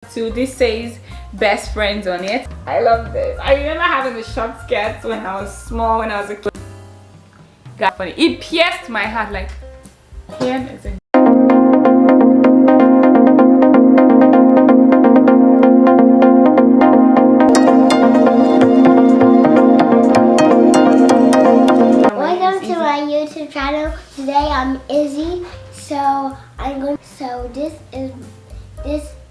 to this says best friends on it. I love this. I remember having the short skirts when I was small, when I was a kid. God, funny. It pierced my heart like here is a Welcome to my YouTube channel. Today I'm Izzy. So this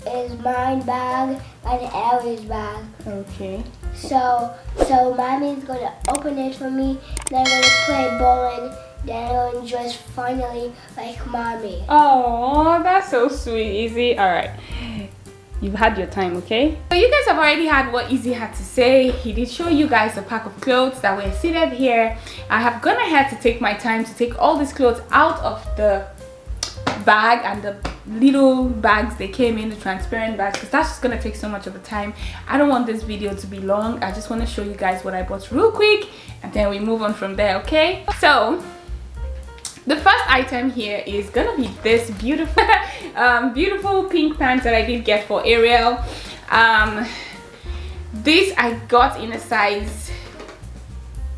is my bag and Ellie's bag. okay. So mommy's gonna open it for me. Then I'm gonna play bowling. Then I'll just finally like mommy. Oh, that's so sweet, Izzy. All right. You've had your time, okay? So you guys have already had what Izzy had to say. He did show you guys a pack of clothes that were seated here. I have gone ahead to take my time to take all these clothes out of the bag and the little bags they came in, the transparent bags, because that's just gonna take so much of the time. I don't want this video to be long. I just want to show you guys what I bought real quick and then we move on from there, okay? So the first item here is gonna be this beautiful beautiful pink pants that I did get for Ariel. This I got in a size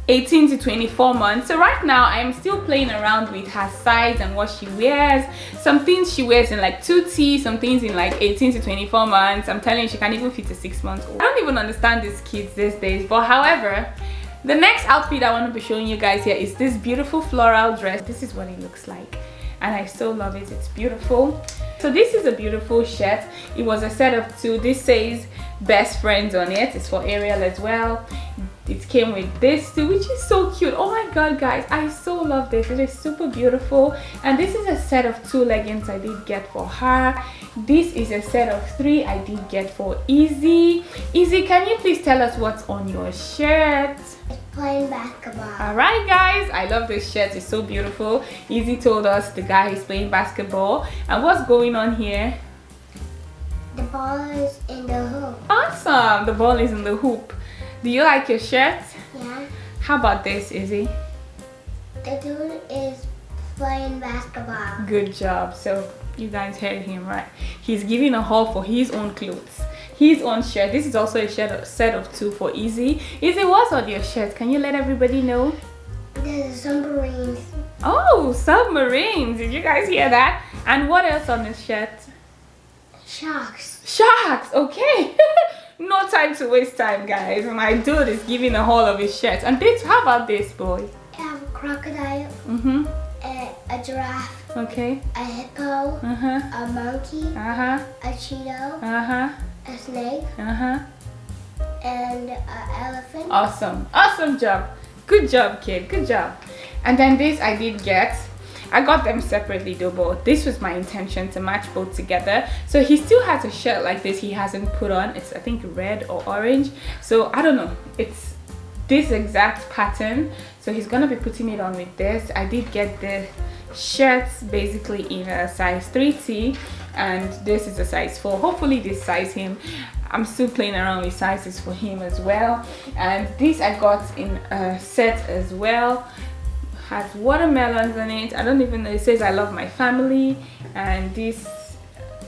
18 to 24 months. So right now I'm still playing around with her size and what she wears. Some things she wears in like 2T, some things in like 18 to 24 months. I'm telling you, she can't even fit a 6 month old. I don't even understand these kids these days. But however, the next outfit I want to be showing you guys here is this beautiful floral dress. This is what it looks like and I so love it. It's beautiful. So this is a beautiful shirt. It was a set of 2. This says best friends on it. It's for Ariel as well. It came with this too, which is so cute. Oh my god, guys, I so love this. It is super beautiful. And this is a set of 2 leggings I did get for her. This is a set of 3 I did get for Izzy. Izzy, can you please tell us what's on your shirt? Playing basketball. All right, guys, I love this shirt. It's so beautiful. Izzy told us the guy is playing basketball. And what's going on here? The ball is in the hoop. Awesome. The ball is in the hoop. Do you like your shirt? Yeah. How about this, Izzy? The dude is playing basketball. Good job. So you guys heard him right. He's giving a haul for his own clothes, his own shirt. This is also a set of 2 for Izzy. Izzy, what's on your shirt? Can you let everybody know? There's submarines. Oh, submarines. Did you guys hear that? And what else on this shirt? Sharks. Sharks. Okay. No time to waste time, guys. My dude is giving a haul of his shirts. And this, how about this, boy? I have a crocodile. Mm-hmm. A giraffe. Okay. A hippo. Uh-huh. A monkey. Uh-huh. A cheeto. Uh-huh. A snake. Uh-huh. And an elephant. Awesome. Awesome job. Good job, kid. Good job. And then this I did get. I got them separately though, but this was my intention to match both together. So he still has a shirt like this he hasn't put on. It's I think red or orange. So I don't know. It's this exact pattern. So he's gonna be putting it on with this. I did get the shirts basically in a size 3T and this is a size 4. Hopefully this size him. I'm still playing around with sizes for him as well. And this I got in a set as well. Has watermelons on it. I don't even know. It says I love my family. And this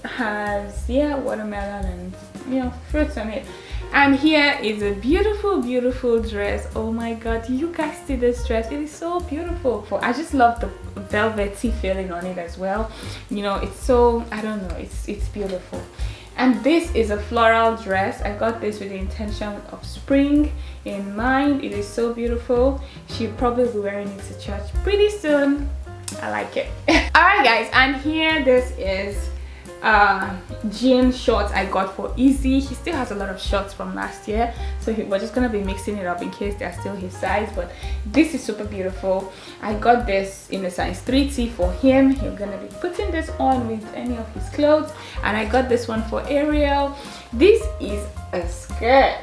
has, yeah, watermelon and, you know, fruits on it. And here is a beautiful, beautiful dress. Oh my god, do you guys see this dress? It is so beautiful. I just love the velvety feeling on it as well. You know, it's so, I don't know, it's beautiful. And this is a floral dress. I got this with the intention of spring in mind. It is so beautiful. She'll probably be wearing it to church pretty soon. I like it. Alright guys, and here this is jean shorts I got for Izzy. He still has a lot of shorts from last year, so we're just gonna be mixing it up in case they're still his size. But this is super beautiful. I got this in a size 3T for him. He's gonna be putting this on with any of his clothes. And I got this one for Ariel. This is a skirt.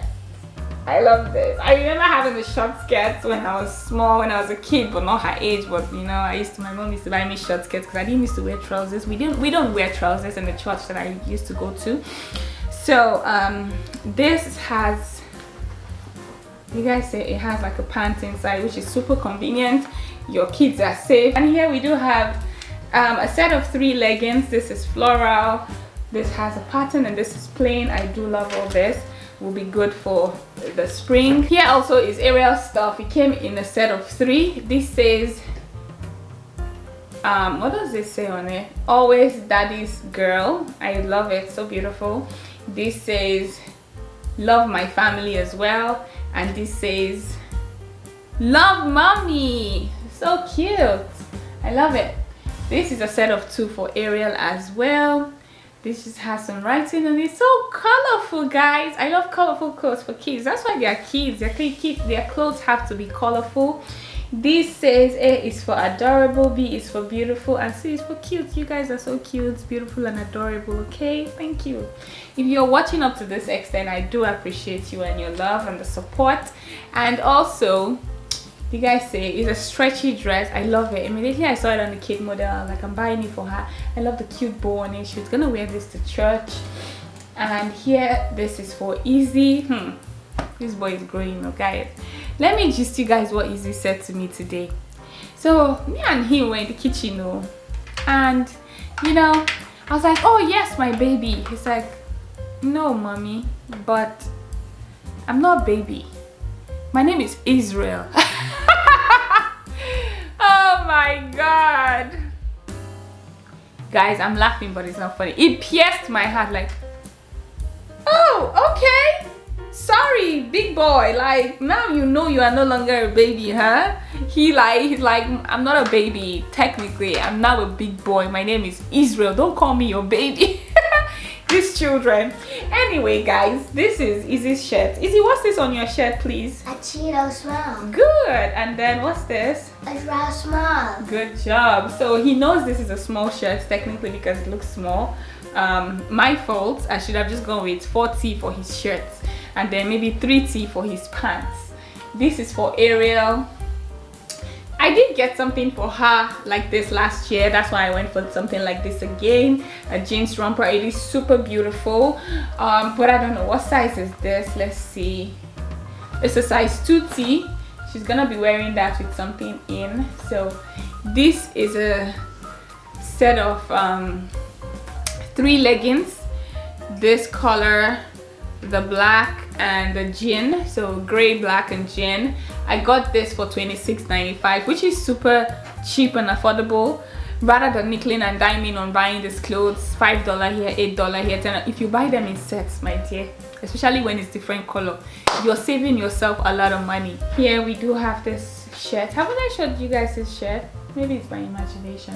I love this. I remember having the short skirts when I was small, when I was a kid, but not her age. But you know, my mom used to buy me short skirts because I didn't used to wear trousers. We don't wear trousers in the church that I used to go to. So this has, you guys say it has like a pant inside, which is super convenient. Your kids are safe. And here we do have a set of 3 leggings. This is floral. This has a pattern and this is plain. I do love all this. Will be good for the spring. Here also is Ariel stuff. It came in a set of 3. This says what does this say on it? Always daddy's girl. I love it, so beautiful. This says love my family as well, and this says love mommy. So cute. I love it. This is a set of 2 for Ariel as well. This just has some writing on it. So colorful, guys. I love colorful clothes for kids. That's why they are kids. Their clothes have to be colorful. This says A is for adorable, B is for beautiful, and C is for cute. You guys are so cute, beautiful, and adorable. Okay, thank you. If you're watching up to this extent, I do appreciate you and your love and the support. And also, you guys say it's a stretchy dress. I love it. Immediately I saw it on the kid model, I was like, I'm buying it for her. I love the cute bow on it. She's gonna wear this to church. And here, this is for Izzy. This boy is growing up, guys. Let me just you guys what Izzy said to me today. So me and him were in the kitchen, and you know, I was like, oh yes, my baby. He's like, no mommy, but I'm not baby. My name is Israel. Oh my god, guys, I'm laughing but it's not funny. It pierced my heart, like, oh okay, sorry big boy, like now you know you are no longer a baby, huh? He's like I'm not a baby technically, I'm now a big boy. My name is Israel, don't call me your baby. These children. Anyway, guys, this is Izzy's shirt. Izzy, what's this on your shirt, please? A Cheeto smile. Good. And then what's this? A dry smile. Good job. So he knows this is a small shirt technically because it looks small. My fault. I should have just gone with 4T for his shirts and then maybe 3T for his pants. This is for Ariel. I did get something for her like this last year. That's why I went for something like this again. A jeans romper. It is super beautiful. But I don't know what size is this. Let's see. It's a size 2T. She's gonna be wearing that with something in. So this is a set of 3 leggings. This color, the black and the gin, so gray, black and gin. I got this for $26.95, which is super cheap and affordable. Rather than nickeling and diming on buying these clothes, $5 here, $8 here, $10. If you buy them in sets, my dear, especially when it's different color, you're saving yourself a lot of money. Here we do have this shirt. Haven't I showed you guys this shirt? Maybe it's my imagination.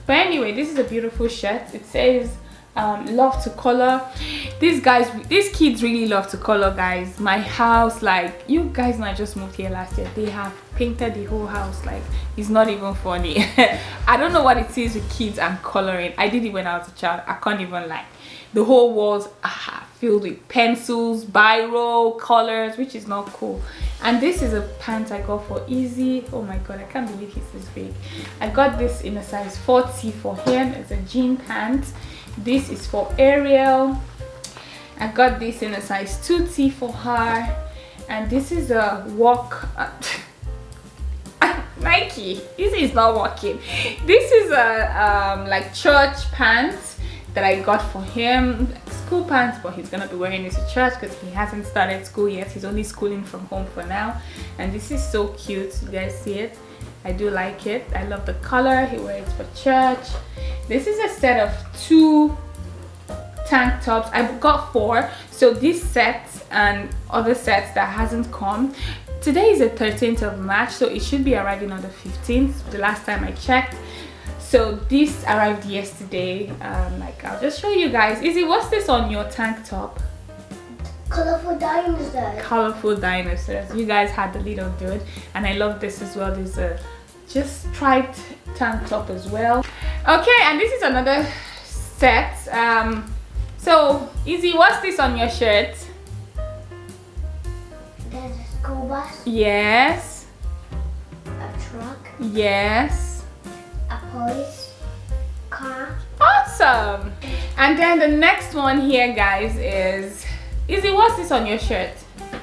But anyway, this is a beautiful shirt. It says love to color. These kids really love to color, guys. My house, like, you guys know I just moved here last year. They have painted the whole house, like, it's not even funny. I don't know what it is with kids and coloring. I did it when I was a child. I can't even lie. The whole walls are filled with pencils, biro, colors, which is not cool. And this is a pant I got for Izzy. Oh my god, I can't believe he's this big. I got this in a size 4T for him. It's a jean pant. This is for Ariel. I got this in a size 2T for her. And this is a walk Nike. This is not working. This is a like church pants that I got for him. School pants, but he's gonna be wearing this to church because he hasn't started school yet. He's only schooling from home for now. And this is so cute. You guys see it? I do like it. I love the color. He wears it for church. This is a set of 2 tank tops. I got 4. So this set and other sets that hasn't come. Today is the 13th of March, so it should be arriving on the 15th, the last time I checked. So this arrived yesterday. Like, I'll just show you guys. Izzy, what's this on your tank top? Colorful dinosaurs. Colorful dinosaurs. You guys had the little dude, and I love this as well. There's a just striped tank top as well. Okay, and this is another set. So Izzy, what's this on your shirt? There's a school bus. Yes. A truck. Yes. A police car. Awesome. And then the next one here, guys, is Izzy, what's this on your shirt?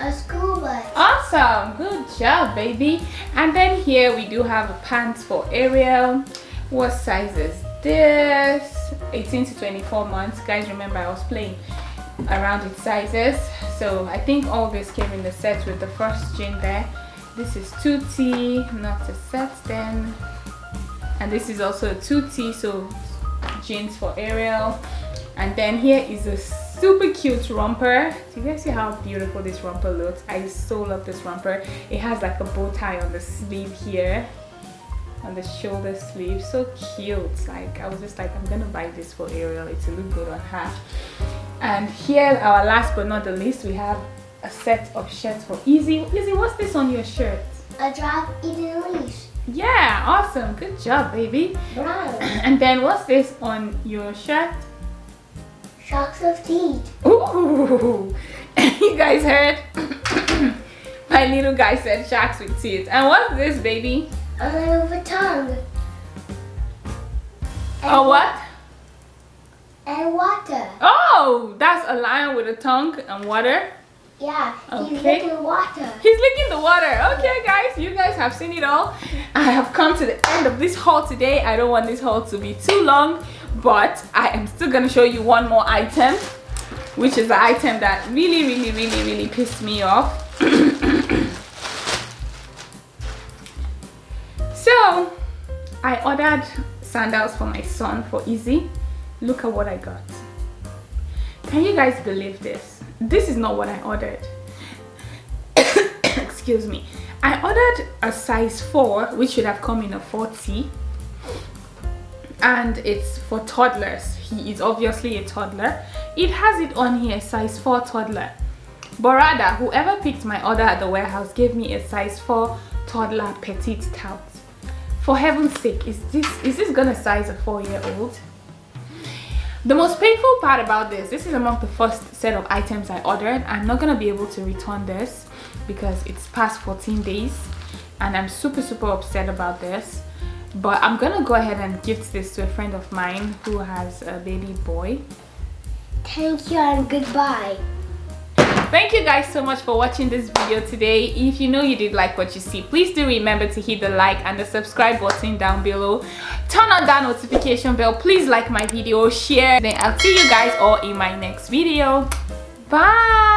A school bus. Awesome. Good job, baby. And then here we do have a pants for Ariel. What size is this? 18 to 24 months. Guys, remember I was playing around with sizes, so I think all this came in the set with the first jean there. This is 2T, not a set then, and this is also a 2T, so jeans for Ariel. And then here is a super cute romper. Do you guys see how beautiful this romper looks? I so love this romper. It has like a bow tie on the sleeve here, on the shoulder sleeve. So cute. Like, I was just like, I'm gonna buy this for Ariel. It will look good on her. And here, our last but not the least, we have a set of shirts for Izzy. Izzy, what's this on your shirt? A drop eating leash. Yeah, awesome. Good job, baby. Brown. And then what's this on your shirt? Sharks of teeth. Ooh, you guys heard? My little guy said sharks with teeth. And what's this, baby? A little with a tongue. A what? And water. Oh, that's a lion with a tongue and water. Yeah, he's Okay. licking water. He's licking the water. Okay, guys, you guys have seen it all. I have come to the end of this haul today. I don't want this haul to be too long, but I am still gonna show you one more item, which is the item that really pissed me off. So I ordered sandals for my son, for Izzy. Look at what I got. Can you guys believe this? This is not what I ordered. Excuse me. I ordered a size 4, which should have come in a 40, and it's for toddlers. He is obviously a toddler. It has it on here, size 4 toddler, but rather whoever picked my order at the warehouse gave me a size 4 toddler petite tout. For heaven's sake, is this gonna size a 4-year-old? The most painful part about this is among the first set of items I ordered. I'm not gonna be able to return this because it's past 14 days, and I'm super upset about this. But I'm gonna go ahead and gift this to a friend of mine who has a baby boy. Thank you and goodbye. Thank you guys so much for watching this video today. If you know you did like what you see, please do remember to hit the like and the subscribe button down below. Turn on that notification bell. Please like my video, share. Then I'll see you guys all in my next video. Bye.